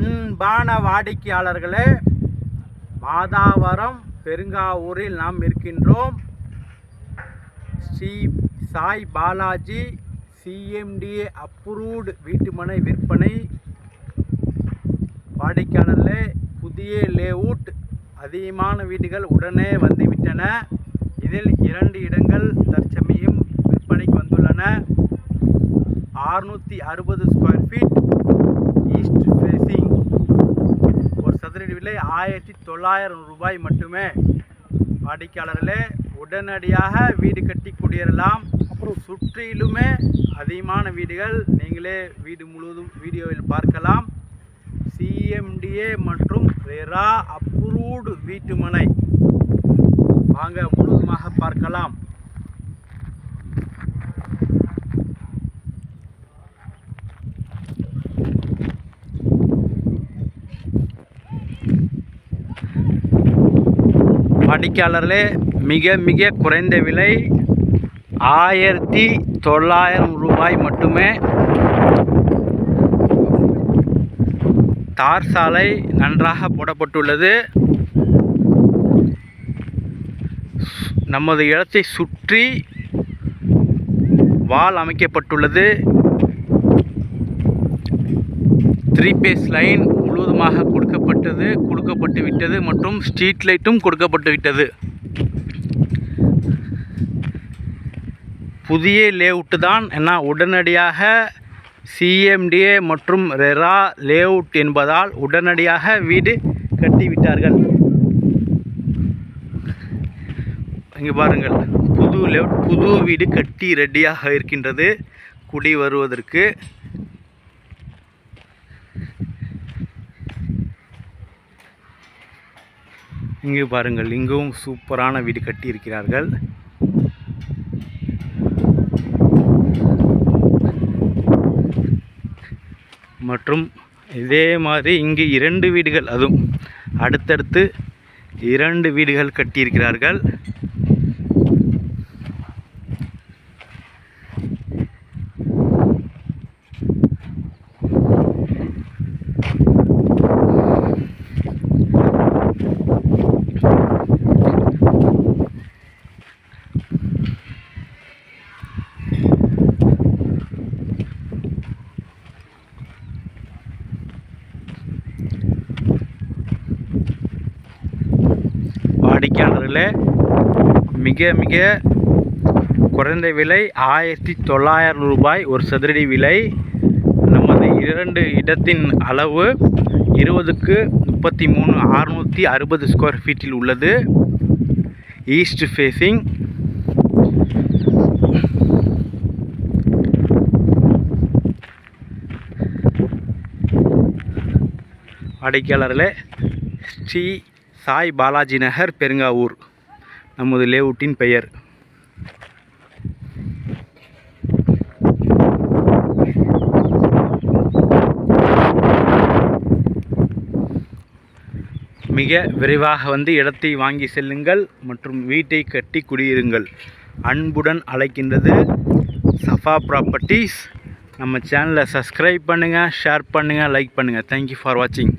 அன்பான வாடிக்கையாளர்களே, மாதாவரம் பெருங்காவூரில் நாம் இருக்கின்றோம். ஸ்ரீ சாய் பாலாஜி CMDA அப்ரூவ்டு வீட்டுமனை விற்பனை. வாடிக்கையாளர்களே, புதிய லேஅவுட், அதிகமான வீடுகள் உடனே வந்துவிட்டன. இதில் 2 இடங்கள் தற்சமயம் விற்பனைக்கு வந்துள்ளன. 660 ஸ்கொயர் ஃபீட், ஈஸ்ட் ஃபேஸிங். ஒரு சதுரடி விலை 1900 ரூபாய் மட்டுமே. வாடிக்கையாளர்களே, உடனடியாக வீடு கட்டி குடியேறலாம். அப்புறம் சுற்றிலுமே அதிகமான வீடுகள் நீங்களே வீடு முழுவதும் வீடியோவில் பார்க்கலாம். CMDA மற்றும் ரெரா அப்ரூவ்டு வீட்டுமனை. வாங்க முழுவதுமாக பார்க்கலாம். வாடிக்கையாளர்களே, மிக குறைந்த விலை 1900 ரூபாய் மட்டுமே. தார் சாலை நன்றாக போடப்பட்டுள்ளது. நமது இடத்தை சுற்றி வால் அமைக்கப்பட்டுள்ளது. 3 பேஸ் லைன் முழுவதுமாக கொடுக்கப்பட்டு விட்டது மற்றும் ஸ்ட்ரீட் லைட்டும் கொடுக்கப்பட்டு விட்டது. புதிய லேஅவுட் தான் என உடனடியாக CMDA மற்றும் ரெரா லேஅவுட் என்பதால் உடனடியாக வீடு கட்டிவிட்டார்கள். இங்கே பாருங்கள், புது லேஅவுட், புது வீடு கட்டி ரெடியாக இருக்கின்றது குடி வருவதற்கு. இங்கே பாருங்கள், இங்கும் சூப்பரான வீடு கட்டி இருக்கிறார்கள். மற்றும் இதே மாதிரி இங்கு 2 வீடுகள், அதுவும் அடுத்தடுத்து 2 வீடுகள் கட்டியிருக்கிறார்கள். வாடிக்கையாளர்களே, மிக குறைந்த விலை 1900 ரூபாய் ஒரு சதுரடி விலை. நமது 2 இடத்தின் அளவு 20க்கு 33, 660 ஸ்கொயர் ஃபீட்டில் உள்ளது. East facing. வாடிக்கையாளர்களே, ஸ்ரீ சாய் பாலாஜி நகர், பெருங்காவூர் நமது லேஅவுட்டின் பெயர். மிக விரைவாக வந்து இடத்தை வாங்கி செல்லுங்கள் மற்றும் வீட்டை கட்டி குடியிருங்கள். அன்புடன் அழைக்கின்றது சஃபா ப்ராப்பர்ட்டிஸ். நம்ம சேனலை சப்ஸ்கிரைப் பண்ணுங்கள், ஷேர் பண்ணுங்கள், லைக் பண்ணுங்கள். தேங்க்யூ ஃபார் வாட்சிங்.